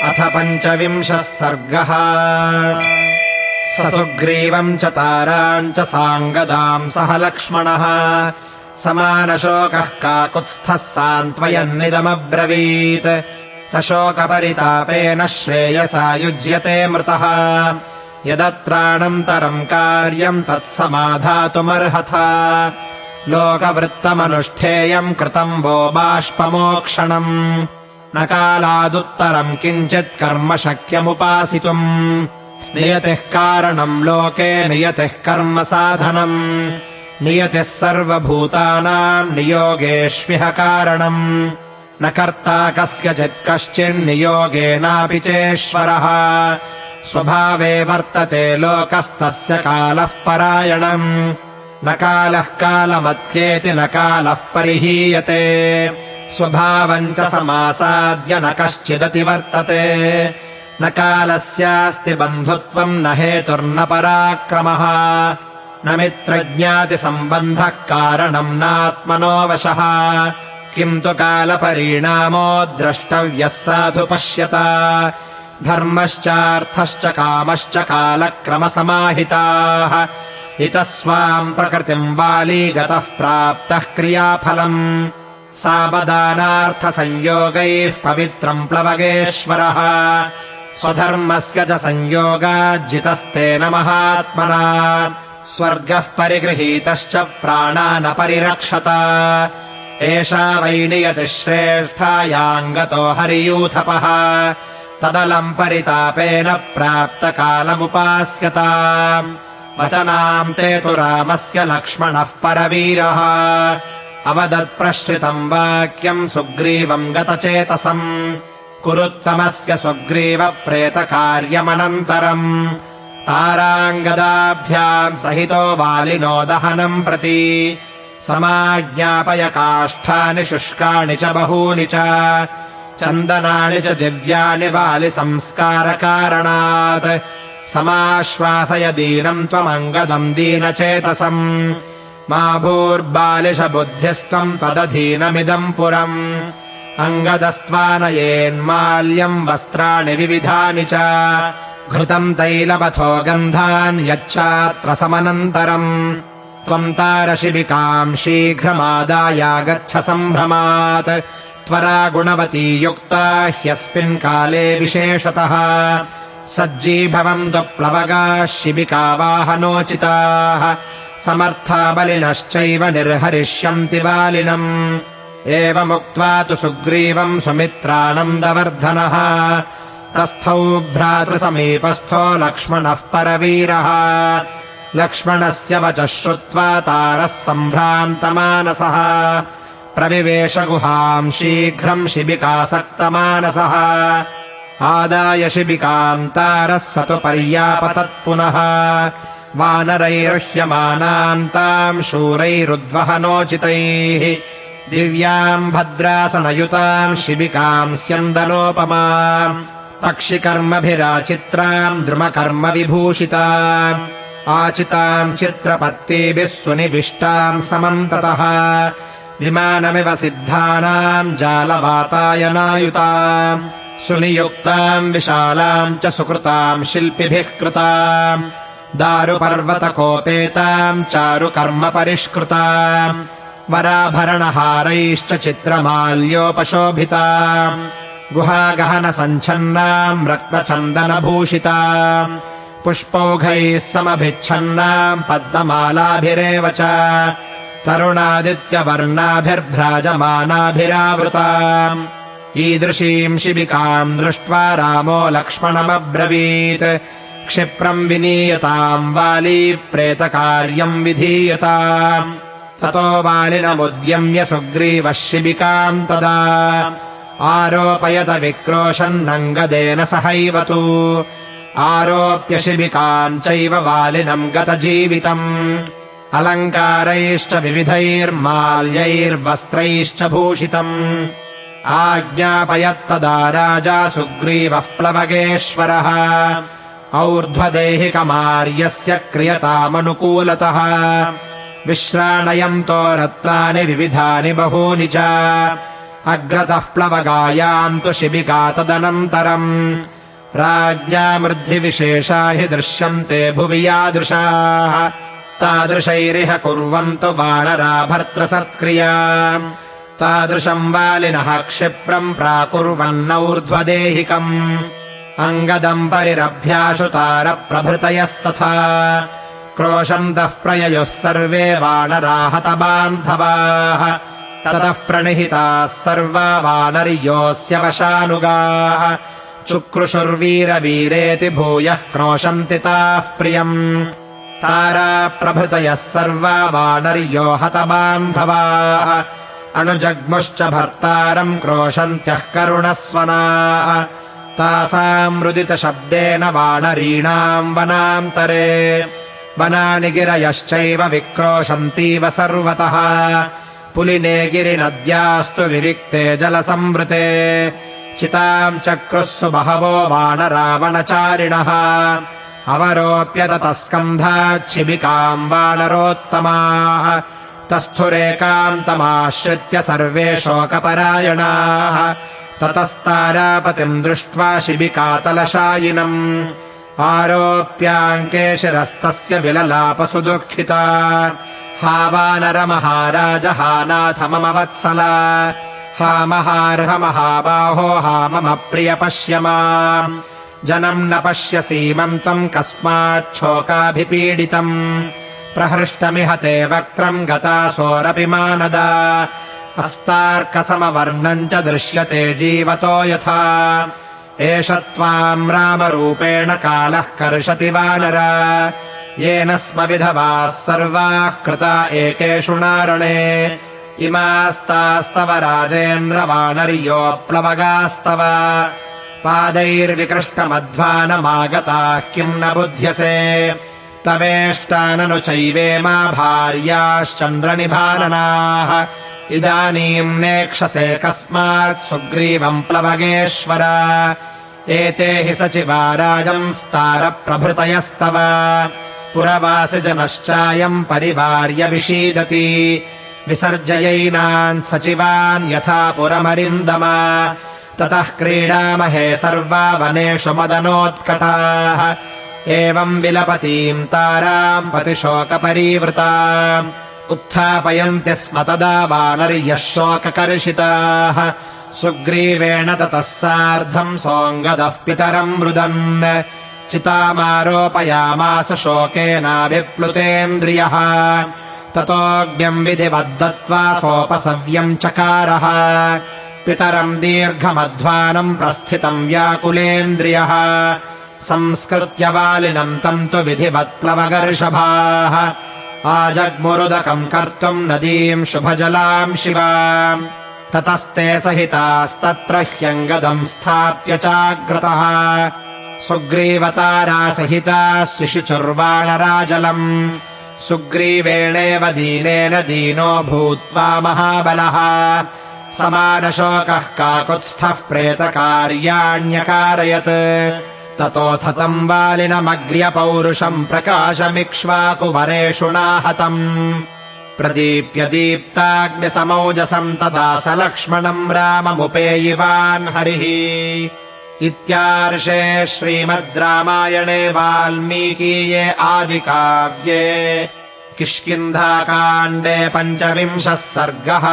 अथ 25 सर्गः। सुग्रीवम् च ताराम् च साङ्गदाम् सह लक्ष्मणः समानशोकः काकुत्स्थः सान्त्वयन्निदमब्रवीत् सशोकपरितापेन श्रेयसा युज्यते मृतः यदत्रानन्तरम् कार्यम् तत्समाधातुमर्हथ लोकवृत्तमनुष्ठेयम् कृतम् वो बाष्पमोक्षणम् न कालादुत्तरम् किञ्चित् कर्म शक्यमुपासितुम् नियतिः कारणम् लोके नियतिः कर्म साधनम् नियतिः सर्वभूतानाम् नियोगेष्विह कारणम् न कर्ता कस्यचित् कश्चिन्नियोगेनापि चेश्वरः स्वभावे वर्तते लोकस्तस्य कालः परायणम् न कालः कालमत्येति न कालः परिहीयते स्वभावम् च समासाद्य न कश्चिदतिवर्तते न कालस्यास्ति बन्धुत्वम् न हेतुर्न पराक्रमः न मित्रज्ञातिसम्बन्धः कारणम् नात्मनो वशः किम् तु कालपरिणामो द्रष्टव्यः साधु पश्यत धर्मश्चार्थश्च कामश्च कालक्रमसमाहिताः इतः स्वाम् प्रकृतिम् वाली गतः प्राप्तः क्रियाफलम् सावधानार्थसंयोगैः पवित्रम् प्लवगेश्वरः स्वधर्मस्य च संयोगाज्जितस्तेन महात्मना स्वर्गः परिगृहीतश्च प्राणानपरिरक्षत एषा वै नियतिः श्रेष्ठा याम् गतो हरियूथपः तदलम् परितापेन प्राप्तकालमुपास्यत वचनाम् ते तु रामस्य लक्ष्मणः परवीरः अवदत्प्रश्रितम् वाक्यम् सुग्रीवम् गतचेतसम् कुरुत्तमस्य सुग्रीवप्रेतकार्यमनन्तरम् ताराङ्गदाभ्याम् सहितो वालिनो दहनम् प्रति समाज्ञापय काष्ठानि शुष्काणि च बहूनि च चन्दनानि च दिव्यानि वालिसंस्कारकारणात् समाश्वासय दीनम् त्वमङ्गदम् दीनचेतसम् मा भूर्बालिश बुद्धिस्त्वम् त्वदधीनमिदम् पुरम् अङ्गदस्त्वानयेन्माल्यम् वस्त्राणि विविधानि च घृतम् तैलवथो गन्धान् यच्चात्र समनन्तरम् त्वम् तारशिबिकाम् शीघ्रमादायागच्छ सम्भ्रमात् त्वरा गुणवती युक्ता ह्यस्मिन् काले विशेषतः सज्जीभवन्तु प्लवगाः शिबिकावाहनोचिताः समर्था बलिनश्चैव निर्हरिष्यन्ति वालिनम् एवमुक्त्वा तु सुग्रीवम् सुमित्रानन्दवर्धनः तस्थौ भ्रातृसमीपस्थो लक्ष्मणः परवीरः लक्ष्मणस्य वचः श्रुत्वा तारः सम्भ्रान्तमानसः प्रविवेश गुहाम् शीघ्रम् शिबिकासक्तमानसः आदाय शिबिकाम् तारः स तु पर्यापतत्पुनः वानरैरुह्यमानाम् ताम् शूरैरुद्वहनोचितैः दिव्याम् भद्रासनयुताम् शिबिकाम् स्यन्दनोपमाम् पक्षिकर्मभिराचित्राम् द्रुमकर्म विभूषिताम् आचिताम् चित्रपत्तिभिः सुनिविष्टाम् समन्ततः विमानमिव सिद्धानाम् जालवातायनायुताम् सुनियुक्ताम् विशालाम् च सुकृताम् शिल्पिभिः कृताम् दारुपर्वतकोपेताम् चारुकर्म परिष्कृताम् वराभरणहारैश्च चित्रमाल्योपशोभिताम् गुहागहनसञ्छन्नाम् रक्तचन्दनभूषिताम् पुष्पौघैः समभिच्छन्नाम् पद्ममालाभिरेव च तरुणादित्यवर्णाभिर्भ्राजमानाभिरावृताम् ईदृशीम् शिबिकाम् दृष्ट्वा रामो लक्ष्मणमब्रवीत् क्षिप्रम् विनीयताम् वाली प्रेतकार्यम् विधीयताम् ततो वालिनमुद्यम्य सुग्रीवः शिबिकाम् तदा आरोपयत विक्रोशन्नङ्गदेन सहैव तु आरोप्य शिबिकाम् चैव वालिनम् गतजीवितम् अलङ्कारैश्च विविधैर्माल्यैर्वस्त्रैश्च भूषितम् आज्ञापयत्तदा राजा सुग्रीवः प्लवगेश्वरः और्ध्वदेहिकमार्यस्य क्रियतामनुकूलतः विश्राणयन्तो रत्नानि विविधानि बहूनि च अग्रतः प्लवगायान्तु शिबिका तदनन्तरम् राज्ञा मृद्धिविशेषा हि दृश्यन्ते भुवि यादृशाः तादृशैरिह कुर्वन्तु वानरा भर्तृसत्क्रिया तादृशम् वालिनः क्षिप्रम् प्राकुर्वन्नौर्ध्वदेहिकम् अङ्गदम् परिरभ्याशुतारप्रभृतयस्तथा क्रोशन्तः प्रययुः सर्वे वानरा हतबान्धवाः ततः प्रणिहिताः सर्वा वानर्योऽस्य वशानुगाः चुक्रुषुर्वीरवीरेति भूयः क्रोशन्ति ताः प्रियम् ताराप्रभृतयः सर्वा वानर्यो हतबान्धवाः अनुजग्मुश्च भर्तारम् क्रोशन्त्यः करुणस्वनाः तासाम् रुदितशब्देन वानरीणाम् वनान्तरे वनानि गिरयश्चैव विक्रोशन्तीव सर्वतः पुलिने गिरिनद्यास्तु विविक्ते जलसंवृते चिताम् चक्रुस्सु बहवो वानरावनचारिणः अवरोप्य ततः स्कन्धाच्छिबिकाम् वानरोत्तमाः तस्थुरेकान्तमाश्रित्य सर्वे शोकपरायणाः ततस्तारापतिम् दृष्ट्वा शिबिकातलशायिनम् आरोप्याङ्के शिरस्तस्य विललापसु दुःखिता हा वानरमहाराज हा नाथ मम वत्सला हा महार्ह महाबाहो हा मम प्रिय पश्य माम् जनम् न पश्यसीमन्तम् कस्माच्छोकाभिपीडितम् प्रहृष्टमिह ते वक्त्रम् गतासोरपि मानदा अस्तार्कसमवर्णम् च दृश्यते जीवतो यथा एष त्वाम् रामरूपेण कालः कर्षति वानर येन स्म विधवाः सर्वाः कृता एकेषु नारणे इमास्तास्तव राजेन्द्र वानर्योऽप्लवगास्तव पादैर्विकृष्टमध्वानमागताः किम् न बुध्यसे तवेष्टाननु चैवेमा भार्याश्चन्द्रनिभाननाः इदानीम् नेक्षसे कस्मात् सुग्रीवम् प्लवगेश्वर एते हि सचिवा राजंस्तारप्रभृतयस्तव पुरवासिजनश्चायम् परिवार्य विषीदति विसर्जयैनान् सचिवान् यथा पुरमरिन्दम ततः क्रीडामहे सर्वा वनेषु मदनोत्कटाः एवम् विलपतीम् ताराम् पतिशोकपरीवृता उत्थापयन्ति स्म तदा वानर्यः शोककर्षिताः सुग्रीवेण ततः सार्धम् सोऽङ्गदः पितरम् रुदन् चितामारोपयामास शोकेनाभिप्लुतेन्द्रियः ततोऽग्न्यम् विधिवद्दत्त्वा सोपसव्यम् चकारः पितरम् दीर्घमध्वानम् प्रस्थितम् व्याकुलेन्द्रियः संस्कृत्य वालिनम् तम् तु विधिवत्प्लवगर्षभाः आजग्मुरुदकम् कर्तुम् नदीम् शुभजलाम् शिवाम् ततस्ते सहितास्तत्र ह्यङ्गदम् स्थाप्य चाग्रतः सुग्रीवतारासहिताः शिशुचुर्वाणराजलम् सुग्रीवेणेव दीनेन दीनो भूत्वा महाबलः समानशोकः काकुत्स्थः प्रेतकार्याण्यकारयत् ततोऽथ तम् वालिनमग्र्यपौरुषम् प्रकाशमिक्ष्वाकुवरेषु नाहतम् प्रदीप्य दीप्ताग्निसमौजसम् तदा स लक्ष्मणम् राममुपेयिवान् हरिः इत्यार्षे श्रीमद् रामायणे वाल्मीकीये आदिकाव्ये किष्किन्धाकाण्डे 25 सर्गः।